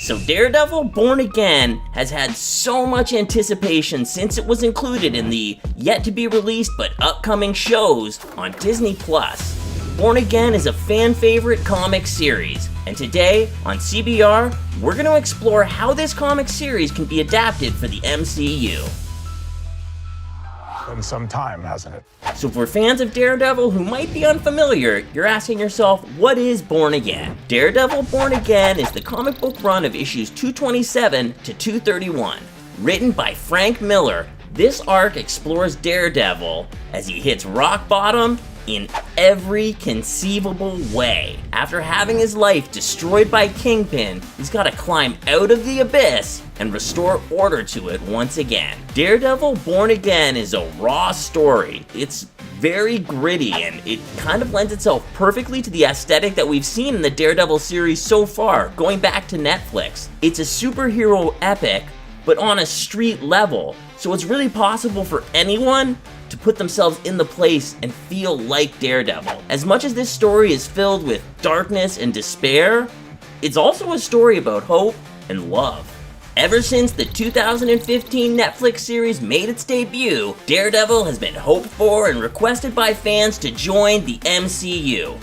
So Daredevil Born Again has had so much anticipation since it was included in the yet-to-be-released but upcoming shows on Disney+. Born Again is a fan favorite comic series, and today on CBR, we're going to explore how this comic series can be adapted for the MCU. Been some time, hasn't it? So for fans of Daredevil who might be unfamiliar, you're asking yourself, what is Born Again? Daredevil Born Again is the comic book run of issues 227 to 231. Written by Frank Miller, this arc explores Daredevil as he hits rock bottom in every conceivable way. After having his life destroyed by Kingpin, he's got to climb out of the abyss and restore order to it once again. Daredevil Born Again is a raw story. It's very gritty and it kind of lends itself perfectly to the aesthetic that we've seen in the Daredevil series so far, going back to Netflix. It's a superhero epic, but on a street level, so it's really possible for anyone to put themselves in the place and feel like Daredevil. As much as this story is filled with darkness and despair, it's also a story about hope and love. Ever since the 2015 Netflix series made its debut, Daredevil has been hoped for and requested by fans to join the MCU.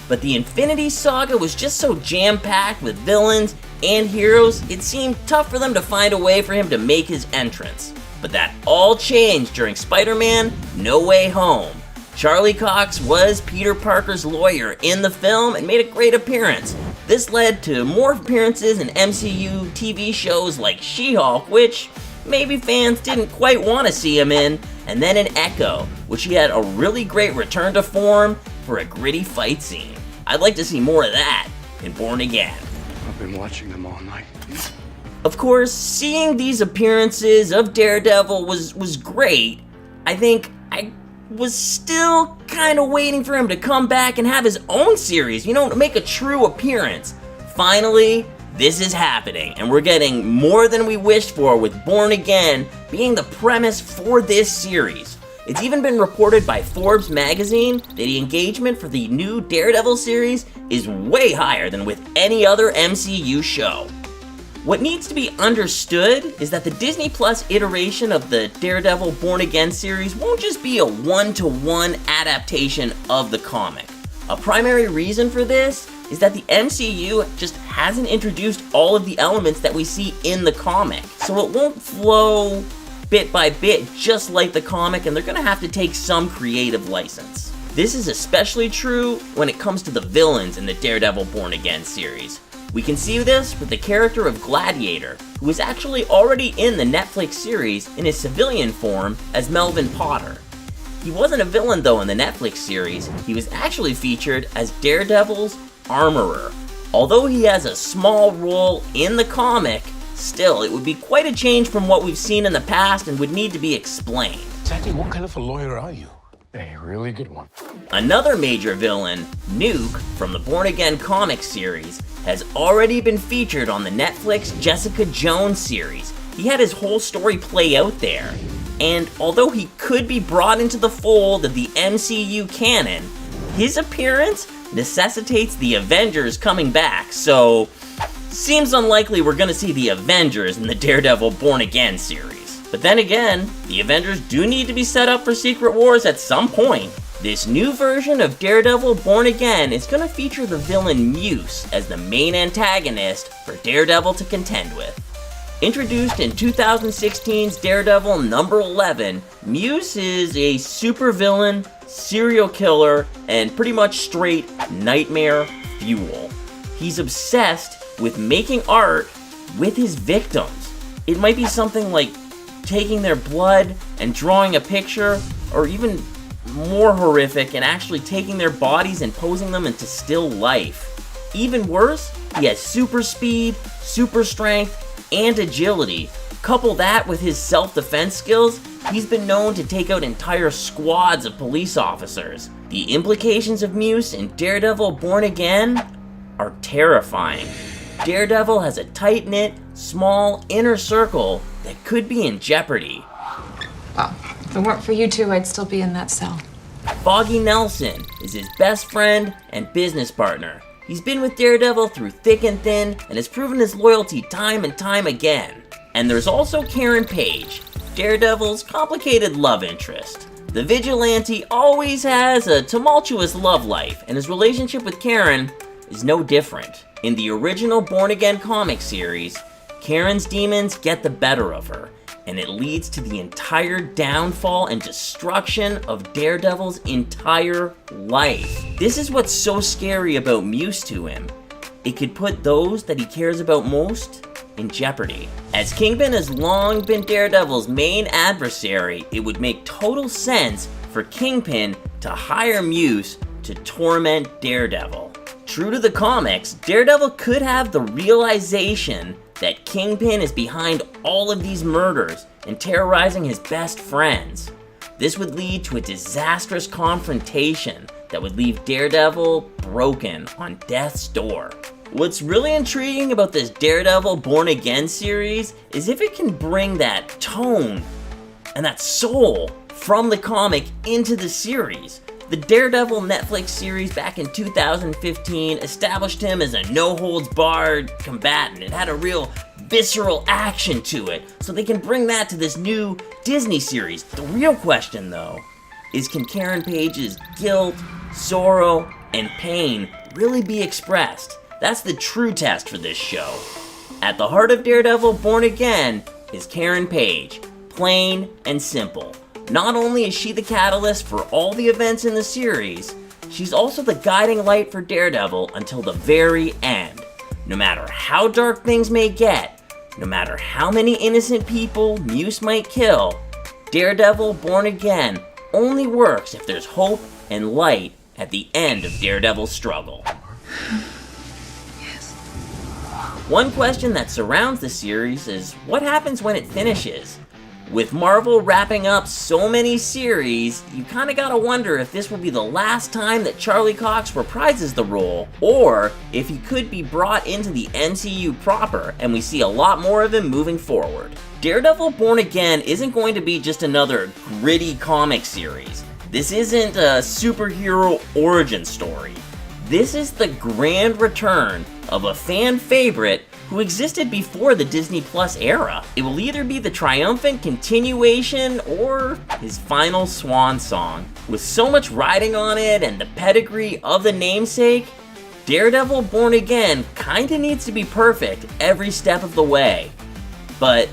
But the Infinity Saga was just so jam-packed with villains and heroes, it seemed tough for them to find a way for him to make his entrance. But that all changed during Spider-Man: No Way Home. Charlie Cox was Peter Parker's lawyer in the film and made a great appearance. This led to more appearances in MCU TV shows like She-Hulk, which maybe fans didn't quite want to see him in, and then in Echo, which he had a really great return to form for a gritty fight scene. I'd like to see more of that in Born Again. I've been watching them all night. Of course, seeing these appearances of Daredevil was great. I think I was still kind of waiting for him to come back and have his own series, to make a true appearance. Finally, this is happening, and we're getting more than we wished for with Born Again being the premise for this series. It's even been reported by Forbes magazine that the engagement for the new Daredevil series is way higher than with any other MCU show. What needs to be understood is that the Disney Plus iteration of the Daredevil Born Again series won't just be a one-to-one adaptation of the comic. A primary reason for this is that the MCU just hasn't introduced all of the elements that we see in the comic, so it won't flow bit by bit just like the comic, and they're gonna have to take some creative license. This is especially true when it comes to the villains in the Daredevil Born Again series. We can see this with the character of Gladiator, who is actually already in the Netflix series in his civilian form as Melvin Potter. He wasn't a villain though in the Netflix series, he was actually featured as Daredevil's armorer. Although he has a small role in the comic, still, it would be quite a change from what we've seen in the past and would need to be explained. Exactly what kind of a lawyer are you? A really good one. Another major villain, Nuke, from the Born Again comic series, has already been featured on the Netflix Jessica Jones series. He had his whole story play out there. And although he could be brought into the fold of the MCU canon, his appearance necessitates the Avengers coming back, so seems unlikely we're gonna see the Avengers in the Daredevil Born Again series. But then again, the Avengers do need to be set up for Secret Wars at some point. This new version of Daredevil Born Again is going to feature the villain Muse as the main antagonist for Daredevil to contend with. Introduced in 2016's Daredevil number 11, Muse is a supervillain, serial killer, and pretty much straight nightmare fuel. He's obsessed with making art with his victims. It might be something like taking their blood and drawing a picture, or even more horrific, and actually taking their bodies and posing them into still life. Even worse, he has super speed, super strength, and agility. Couple that with his self-defense skills, he's been known to take out entire squads of police officers. The implications of Muse in Daredevil Born Again are terrifying. Daredevil has a tight-knit, small inner circle that could be in jeopardy. Well, if it weren't for you two, I'd still be in that cell. Foggy Nelson is his best friend and business partner. He's been with Daredevil through thick and thin and has proven his loyalty time and time again. And there's also Karen Page, Daredevil's complicated love interest. The vigilante always has a tumultuous love life, and his relationship with Karen is no different. In the original Born Again comic series, Karen's demons get the better of her, and it leads to the entire downfall and destruction of Daredevil's entire life. This is what's so scary about Muse to him. It could put those that he cares about most in jeopardy. As Kingpin has long been Daredevil's main adversary, it would make total sense for Kingpin to hire Muse to torment Daredevil. True to the comics, Daredevil could have the realization that Kingpin is behind all of these murders and terrorizing his best friends. This would lead to a disastrous confrontation that would leave Daredevil broken on death's door. What's really intriguing about this Daredevil Born Again series is if it can bring that tone and that soul from the comic into the series. The Daredevil Netflix series back in 2015 established him as a no-holds-barred combatant. It had a real visceral action to it, so they can bring that to this new Disney series. The real question, though, is can Karen Page's guilt, sorrow, and pain really be expressed? That's the true test for this show. At the heart of Daredevil Born Again is Karen Page, plain and simple. Not only is she the catalyst for all the events in the series, she's also the guiding light for Daredevil until the very end. No matter how dark things may get, no matter how many innocent people Muse might kill, Daredevil Born Again only works if there's hope and light at the end of Daredevil's struggle. Yes. One question that surrounds the series is what happens when it finishes? With Marvel wrapping up so many series, you kinda gotta wonder if this will be the last time that Charlie Cox reprises the role, or if he could be brought into the MCU proper and we see a lot more of him moving forward. Daredevil Born Again isn't going to be just another gritty comic series. This isn't a superhero origin story. This is the grand return of a fan favorite who existed before the Disney Plus era. It will either be the triumphant continuation or his final swan song. With so much riding on it and the pedigree of the namesake, Daredevil Born Again kinda needs to be perfect every step of the way. But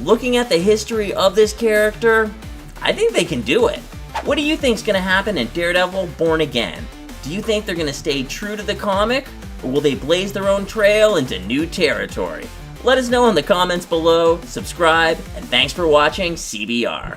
looking at the history of this character, I think they can do it. What do you think's gonna happen in Daredevil Born Again? Do you think they're gonna stay true to the comic, or will they blaze their own trail into new territory? Let us know in the comments below, subscribe, and thanks for watching CBR.